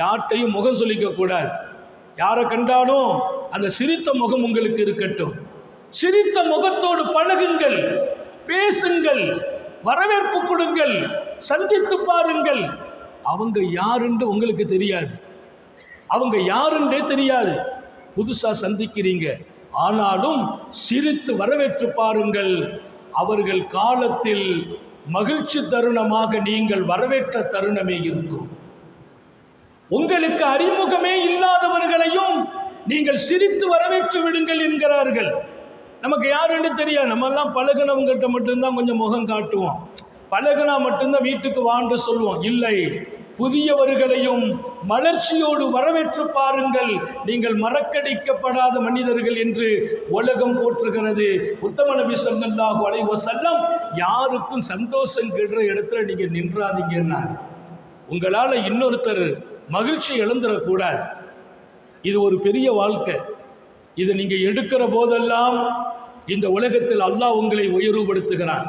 யார்கிட்டையும் முகம் சொல்லிக்க கூடாது. யாரை கண்டாலும் அந்த சிரித்த முகம் உங்களுக்கு இருக்கட்டும். சிரித்த முகத்தோடு பழகுங்கள், பேசுங்கள், வரவேற்பு கொடுங்கள், சந்தித்து பாருங்கள். அவங்க யாருன்னு உங்களுக்கு தெரியாது, அவங்க யாருன்றே தெரியாது, புதுசாக சந்திக்கிறீங்க. ஆனாலும் சிரித்து வரவேற்று பாருங்கள். அவர்கள் காலத்தில் மகிழ்ச்சி தருணமாக நீங்கள் வரவேற்ற தருணமே இருக்கும். உங்களுக்கு அறிமுகமே இல்லாதவர்களையும் நீங்கள் சிரித்து வரவேற்று விடுங்கள் என்கிறார்கள். நமக்கு யாருன்னு தெரியாது, நம்மெல்லாம் பழகினவங்ககிட்ட மட்டும்தான் கொஞ்சம் முகம் காட்டுவோம், பழகினா மட்டும்தான் வீட்டுக்கு வான்னு சொல்லுவோம். இல்லை, புதியவர்களையும் மலர்ச்சியோடு வரவேற்று பாருங்கள். நீங்கள் மறக்கடிக்கப்படாத மனிதர்கள் என்று உலகம் போற்றுகிறது. உத்தம நபி ஸல்லல்லாஹு அலைஹி வஸல்லம் யாருக்கும் சந்தோஷம் கெடுற இடத்துல நீங்கள் நின்றாதீங்கன்னாங்க. உங்களால் இன்னொருத்தர் மகிழ்ச்சி இழந்துடக்கூடாது. இது ஒரு பெரிய வாழ்க்கை. இதை நீங்கள் எடுக்கிற போதெல்லாம் இந்த உலகத்தில் அல்லாஹ் உங்களை உயர்வுபடுத்துகிறான்.